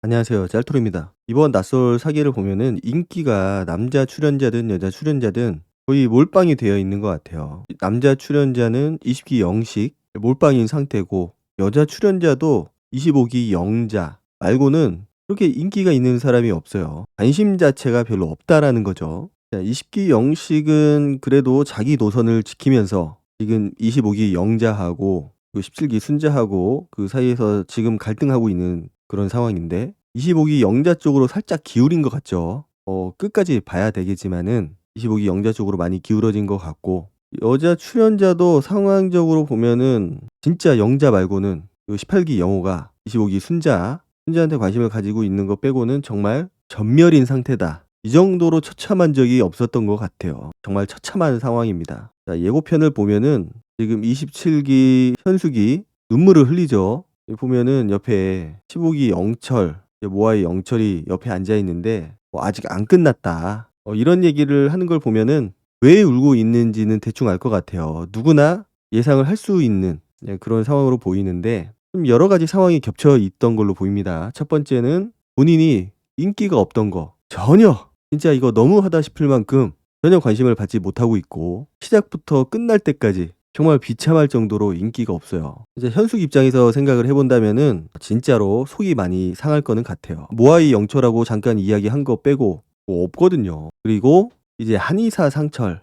안녕하세요. 짤토리입니다. 이번 낯설 사계를 보면은 인기가 남자 출연자든 여자 출연자든 거의 몰빵이 되어 있는 것 같아요. 남자 출연자는 20기 영식 몰빵인 상태고 여자 출연자도 25기 영자 말고는 그렇게 인기가 있는 사람이 없어요. 관심 자체가 별로 없다라는 거죠. 20기 영식은 그래도 자기 노선을 지키면서 지금 25기 영자하고 17기 순자하고 그 사이에서 지금 갈등하고 있는 그런 상황인데 25기 영자 쪽으로 살짝 기울인 것 같죠. 끝까지 봐야 되겠지만은 25기 영자 쪽으로 많이 기울어진 것 같고 여자 출연자도 상황적으로 보면은 진짜 영자 말고는 그 18기 영호가 25기 순자한테 관심을 가지고 있는 거 빼고는 정말 전멸인 상태다. 이 정도로 처참한 적이 없었던 것 같아요. 정말 처참한 상황입니다. 자, 예고편을 보면은 지금 27기 현숙이 눈물을 흘리죠. 여기 보면은 옆에 15기 영철, 모아의 영철이 옆에 앉아 있는데 아직 안 끝났다. 이런 얘기를 하는 걸 보면은 왜 울고 있는지는 대충 알 것 같아요. 누구나 예상을 할 수 있는 그런 상황으로 보이는데 좀 여러 가지 상황이 겹쳐 있던 걸로 보입니다. 첫 번째는 본인이 인기가 없던 거 전혀 진짜 이거 너무하다 싶을 만큼 전혀 관심을 받지 못하고 있고 시작부터 끝날 때까지 정말 비참할 정도로 인기가 없어요. 이제 현숙 입장에서 생각을 해본다면은 진짜로 속이 많이 상할 거는 같아요. 모아이 영철하고 잠깐 이야기한 거 빼고 뭐 없거든요. 그리고 이제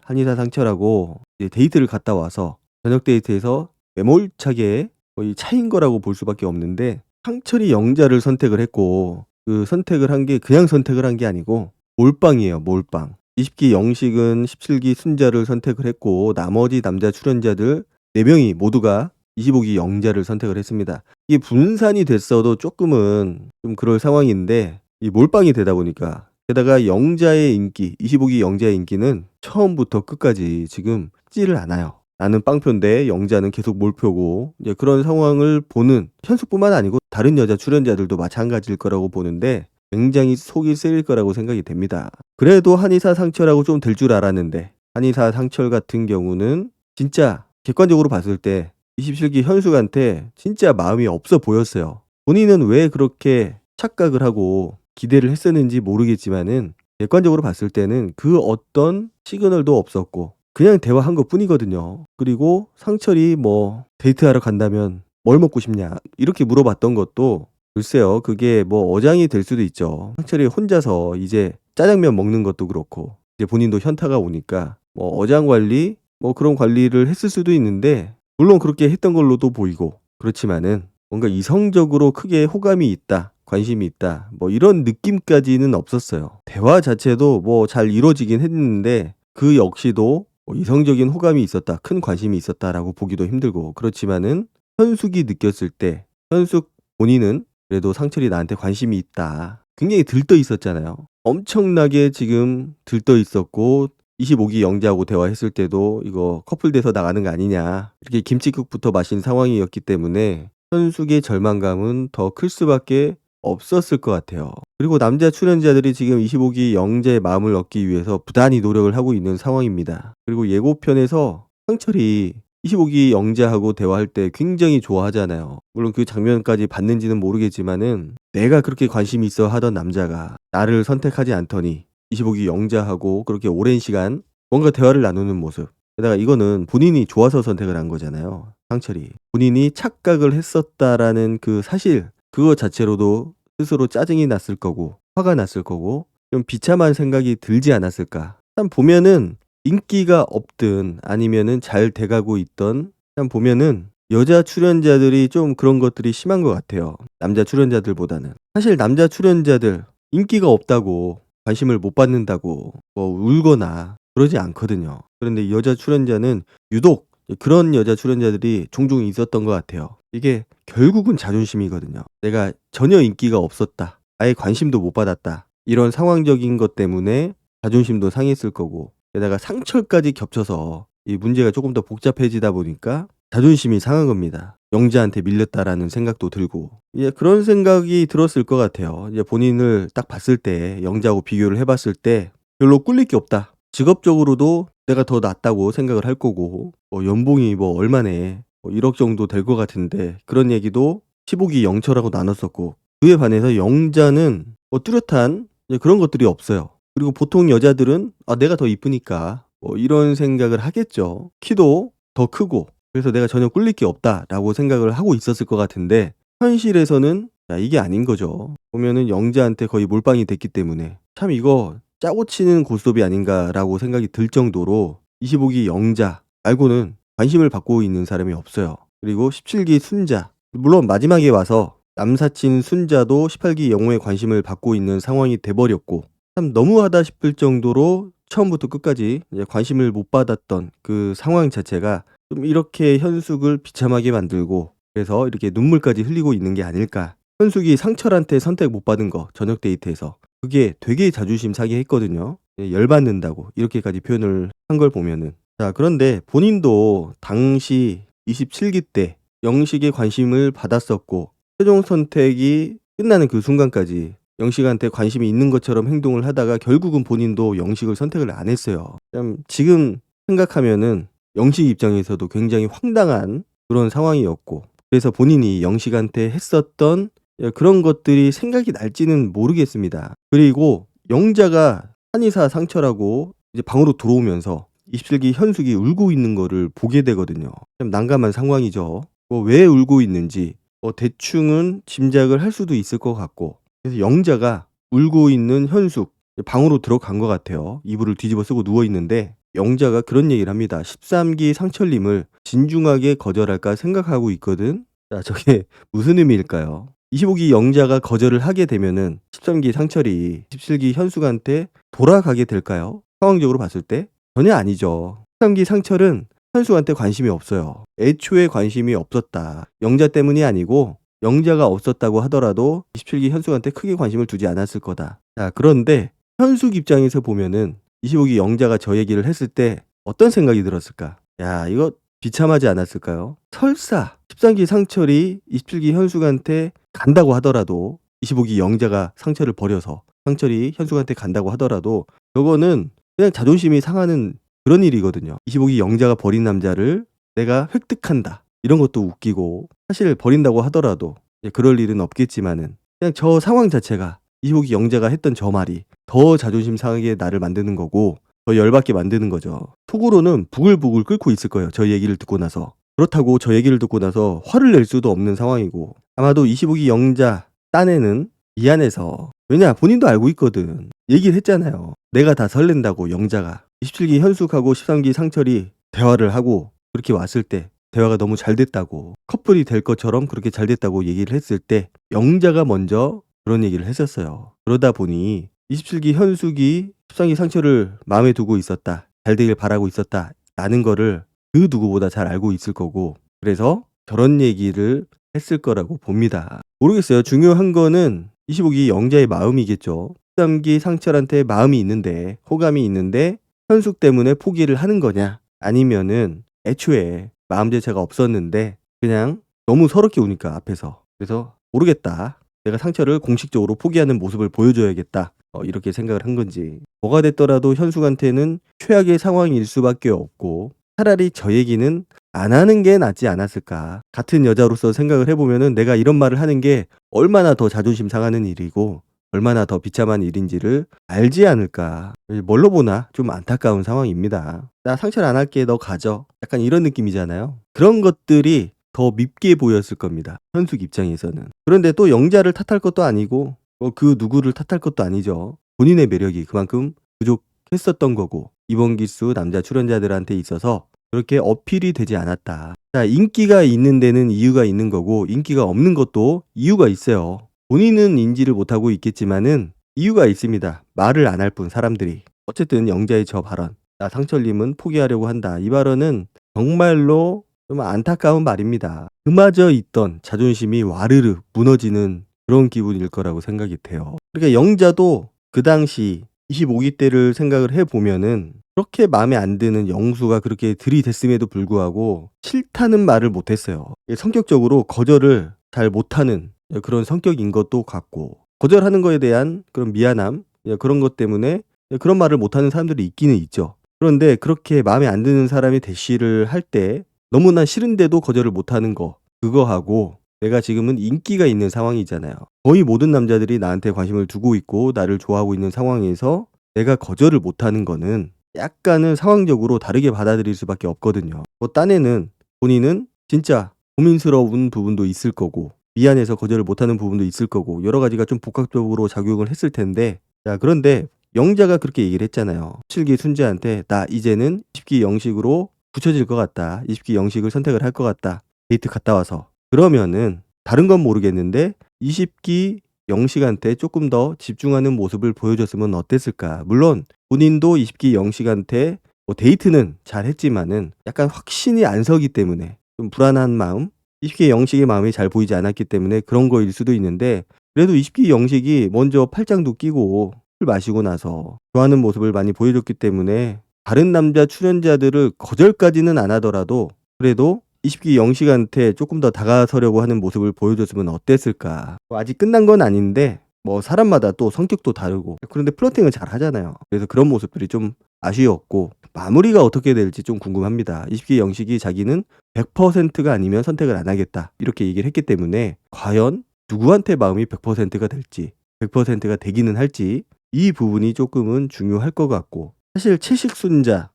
한의사상철하고 이제 데이트를 갔다 와서 저녁 데이트에서 매몰차게 거의 차인 거라고 볼 수밖에 없는데 상철이 영자를 선택을 했고 그 선택을 한 게 그냥 선택을 한 게 아니고 몰빵이에요. 몰빵. 20기 영식은 17기 순자를 선택을 했고 나머지 남자 출연자들 4명이 모두가 25기 영자를 선택을 했습니다. 이게 분산이 됐어도 조금은 좀 그럴 상황인데 이 몰빵이 되다 보니까 게다가 영자의 인기, 25기 영자의 인기는 처음부터 끝까지 지금 찌를 않아요. 나는 빵표인데 영자는 계속 몰표고 이제 그런 상황을 보는 현숙뿐만 아니고 다른 여자 출연자들도 마찬가지일 거라고 보는데 굉장히 속이 쓰릴 거라고 생각이 됩니다. 그래도 한의사 상철하고 좀 될 줄 알았는데 한의사 상철 같은 경우는 진짜 객관적으로 봤을 때 27기 현숙한테 진짜 마음이 없어 보였어요. 본인은 왜 그렇게 착각을 하고 기대를 했었는지 모르겠지만은 객관적으로 봤을 때는 그 어떤 시그널도 없었고 그냥 대화한 것 뿐이거든요. 그리고 상철이 뭐 데이트하러 간다면 뭘 먹고 싶냐 이렇게 물어봤던 것도 글쎄요, 그게 뭐 어장이 될 수도 있죠. 상철이 혼자서 이제 짜장면 먹는 것도 그렇고 이제 본인도 현타가 오니까 뭐 어장 관리 뭐 그런 관리를 했을 수도 있는데 물론 그렇게 했던 걸로도 보이고 그렇지만은 뭔가 이성적으로 크게 호감이 있다, 관심이 있다 뭐 이런 느낌까지는 없었어요. 대화 자체도 뭐 잘 이루어지긴 했는데 그 역시도 뭐 이성적인 호감이 있었다, 큰 관심이 있었다라고 보기도 힘들고 그렇지만은 현숙이 느꼈을 때 현숙 본인은 그래도 상철이 나한테 관심이 있다. 굉장히 들떠 있었잖아요. 엄청나게 지금 들떠 있었고 25기 영자하고 대화했을 때도 이거 커플 돼서 나가는 거 아니냐. 이렇게 김치국부터 마신 상황이었기 때문에 현숙의 절망감은 더 클 수밖에 없었을 것 같아요. 그리고 남자 출연자들이 지금 25기 영자의 마음을 얻기 위해서 부단히 노력을 하고 있는 상황입니다. 그리고 예고편에서 상철이 25기 영자하고 대화할 때 굉장히 좋아하잖아요. 물론 그 장면까지 봤는지는 모르겠지만은 내가 그렇게 관심이 있어 하던 남자가 나를 선택하지 않더니 25기 영자하고 그렇게 오랜 시간 뭔가 대화를 나누는 모습. 게다가 이거는 본인이 좋아서 선택을 한 거잖아요. 상철이. 본인이 착각을 했었다라는 그 사실 그거 자체로도 스스로 짜증이 났을 거고 화가 났을 거고 좀 비참한 생각이 들지 않았을까. 참 보면은 인기가 없든 아니면은 잘 돼가고 있던 참 보면은 여자 출연자들이 좀 그런 것들이 심한 것 같아요. 남자 출연자들보다는. 사실 남자 출연자들 인기가 없다고 관심을 못 받는다고 뭐 울거나 그러지 않거든요. 그런데 여자 출연자는 유독 그런 여자 출연자들이 종종 있었던 것 같아요. 이게 결국은 자존심이거든요. 내가 전혀 인기가 없었다. 아예 관심도 못 받았다. 이런 상황적인 것 때문에 자존심도 상했을 거고 게다가 상철까지 겹쳐서 이 문제가 조금 더 복잡해지다 보니까 자존심이 상한 겁니다. 영자한테 밀렸다라는 생각도 들고 이제 그런 생각이 들었을 것 같아요. 이제 본인을 딱 봤을 때 영자하고 비교를 해봤을 때 별로 꿀릴 게 없다. 직업적으로도 내가 더 낫다고 생각을 할 거고 뭐 연봉이 뭐 얼마네 뭐 1억 정도 될 것 같은데 그런 얘기도 15기 영철하고 나눴었고 그에 반해서 영자는 뭐 뚜렷한 그런 것들이 없어요. 그리고 보통 여자들은 '아 내가 더 이쁘니까.' 뭐 이런 생각을 하겠죠. 키도 더 크고 그래서 '내가 전혀 꿀릴 게 없다.'라고 생각을 하고 있었을 것 같은데 현실에서는 이게 아닌 거죠. 보면은 영자한테 거의 몰빵이 됐기 때문에 '참 이거 짜고 치는 고스톱이 아닌가.'라고 생각이 들 정도로 25기 영자 말고는 관심을 받고 있는 사람이 없어요. 그리고 17기 순자 물론 마지막에 와서 남사친 순자도 18기 영호에 관심을 받고 있는 상황이 돼 버렸고 참 너무하다 싶을 정도로 처음부터 끝까지 이제 관심을 못 받았던 그 상황 자체가 좀 이렇게 현숙을 비참하게 만들고 그래서 이렇게 눈물까지 흘리고 있는 게 아닐까. 현숙이 상철한테 선택 못 받은 거 저녁 데이트에서 그게 되게 자존심 상해 했거든요. 열받는다고 이렇게까지 표현을 한 걸 보면은. 자 그런데 본인도 당시 27기 때 영식에 관심을 받았었고 최종 선택이 끝나는 그 순간까지 영식한테 관심이 있는 것처럼 행동을 하다가 결국은 본인도 영식을 선택을 안 했어요. 참 지금 생각하면은 영식 입장에서도 굉장히 황당한 그런 상황이었고 그래서 본인이 영식한테 했었던 그런 것들이 생각이 날지는 모르겠습니다. 그리고 영자가 한의사 상철하고 이제 방으로 들어오면서 27기 현숙이 울고 있는 거를 보게 되거든요. 참 난감한 상황이죠. 뭐 왜 울고 있는지 대충은 짐작을 할 수도 있을 것 같고 그래서 영자가 울고 있는 현숙 방으로 들어간 것 같아요. 이불을 뒤집어 쓰고 누워 있는데 영자가 그런 얘기를 합니다. 13기 상철님을 진중하게 거절할까 생각하고 있거든. 자, 저게 무슨 의미일까요? 25기 영자가 거절을 하게 되면은 13기 상철이 17기 현숙한테 돌아가게 될까요? 상황적으로 봤을 때 전혀 아니죠. 13기 상철은 현숙한테 관심이 없어요. 애초에 관심이 없었다. 영자 때문이 아니고 영자가 없었다고 하더라도 27기 현숙한테 크게 관심을 두지 않았을 거다. 자, 그런데 현숙 입장에서 보면은 25기 영자가 저 얘기를 했을 때 어떤 생각이 들었을까? 야, 이거 비참하지 않았을까요? 설사 13기 상철이 27기 현숙한테 간다고 하더라도 25기 영자가 상철을 버려서 상철이 현숙한테 간다고 하더라도 저거는 그냥 자존심이 상하는 그런 일이거든요. 25기 영자가 버린 남자를 내가 획득한다. 이런 것도 웃기고 사실 버린다고 하더라도 그럴 일은 없겠지만은 그냥 저 상황 자체가 25기 영자가 했던 저 말이 더 자존심 상하게 나를 만드는 거고 더 열받게 만드는 거죠. 속으로는 부글부글 끓고 있을 거예요. 저 얘기를 듣고 나서. 그렇다고 저 얘기를 듣고 나서 화를 낼 수도 없는 상황이고 아마도 25기 영자 딴에는 미안해서 왜냐 본인도 알고 있거든. 얘기를 했잖아요. 내가 다 설렌다고 영자가 27기 현숙하고 13기 상철이 대화를 하고 그렇게 왔을 때 대화가 너무 잘 됐다고 커플이 될 것처럼 그렇게 잘 됐다고 얘기를 했을 때 영자가 먼저 그런 얘기를 했었어요. 그러다 보니 27기 현숙이 13기 상철을 마음에 두고 있었다. 잘 되길 바라고 있었다. 라는 거를 그 누구보다 잘 알고 있을 거고 그래서 저런 얘기를 했을 거라고 봅니다. 모르겠어요. 중요한 거는 25기 영자의 마음이겠죠. 13기 상철한테 마음이 있는데 호감이 있는데 현숙 때문에 포기를 하는 거냐 아니면은 애초에 마음 자체가 없었는데 그냥 너무 서럽게 우니까 앞에서 그래서 모르겠다. 내가 상철을 공식적으로 포기하는 모습을 보여줘야겠다. 이렇게 생각을 한 건지 뭐가 됐더라도 현숙한테는 최악의 상황일 수밖에 없고 차라리 저 얘기는 안 하는 게 낫지 않았을까. 같은 여자로서 생각을 해보면은 내가 이런 말을 하는 게 얼마나 더 자존심 상하는 일이고 얼마나 더 비참한 일인지를 알지 않을까. 뭘로 보나 좀 안타까운 상황입니다. 나 상처를 안 할게 너 가져. 약간 이런 느낌이잖아요. 그런 것들이 더 밉게 보였을 겁니다. 현숙 입장에서는. 그런데 또 영자를 탓할 것도 아니고 그 누구를 탓할 것도 아니죠. 본인의 매력이 그만큼 부족했었던 거고 이번 기수 남자 출연자들한테 있어서 그렇게 어필이 되지 않았다. 자, 인기가 있는 데는 이유가 있는 거고 인기가 없는 것도 이유가 있어요. 본인은 인지를 못하고 있겠지만은 이유가 있습니다. 말을 안 할 뿐 사람들이. 어쨌든 영자의 저 발언. 나 상철님은 포기하려고 한다. 이 발언은 정말로 좀 안타까운 말입니다. 그마저 있던 자존심이 와르르 무너지는 그런 기분일 거라고 생각이 돼요. 그러니까 영자도 그 당시 25기 때를 생각을 해보면은 그렇게 마음에 안 드는 영수가 그렇게 들이댔음에도 불구하고 싫다는 말을 못했어요. 성격적으로 거절을 잘 못하는 그런 성격인 것도 같고 거절하는 거에 대한 그런 미안함 그런 것 때문에 그런 말을 못하는 사람들이 있기는 있죠. 그런데 그렇게 마음에 안 드는 사람이 대시를 할 때 너무나 싫은데도 거절을 못하는 거 그거하고 내가 지금은 인기가 있는 상황이잖아요. 거의 모든 남자들이 나한테 관심을 두고 있고 나를 좋아하고 있는 상황에서 내가 거절을 못하는 거는 약간은 상황적으로 다르게 받아들일 수밖에 없거든요. 딴에는 본인은 진짜 고민스러운 부분도 있을 거고 미안해서 거절을 못하는 부분도 있을 거고 여러 가지가 좀 복합적으로 작용을 했을 텐데, 자 그런데 영자가 그렇게 얘기를 했잖아요. 7기 순자한테 나 이제는 20기 영식으로 붙여질 것 같다. 20기 영식을 선택을 할 것 같다. 데이트 갔다 와서. 그러면은 다른 건 모르겠는데 20기 영식한테 조금 더 집중하는 모습을 보여줬으면 어땠을까. 물론 본인도 20기 영식한테 데이트는 잘했지만은 약간 확신이 안 서기 때문에 좀 불안한 마음, 20기 영식의 마음이 잘 보이지 않았기 때문에 그런 거일 수도 있는데, 그래도 20기 영식이 먼저 팔짱도 끼고 술 마시고 나서 좋아하는 모습을 많이 보여줬기 때문에 다른 남자 출연자들을 거절까지는 안 하더라도 그래도 20기 영식한테 조금 더 다가서려고 하는 모습을 보여줬으면 어땠을까. 아직 끝난 건 아닌데 사람마다 또 성격도 다르고 그런데 플러팅을 잘 하잖아요. 그래서 그런 모습들이 좀 아쉬웠고 마무리가 어떻게 될지 좀 궁금합니다. 20기 영식이 자기는 100%가 아니면 선택을 안 하겠다 이렇게 얘기를 했기 때문에 과연 누구한테 마음이 100%가 될지 100%가 되기는 할지 이 부분이 조금은 중요할 것 같고, 사실 채식순자가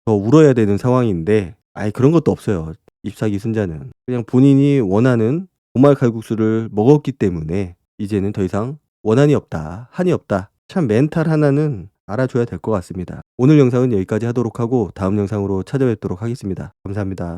더 울어야 되는 상황인데 아예 그런 것도 없어요. 24기 순자는 그냥 본인이 원하는 보말 칼국수를 먹었기 때문에 이제는 더 이상 원한이 없다, 한이 없다. 참 멘탈 하나는 알아줘야 될 것 같습니다. 오늘 영상은 여기까지 하도록 하고 다음 영상으로 찾아뵙도록 하겠습니다. 감사합니다.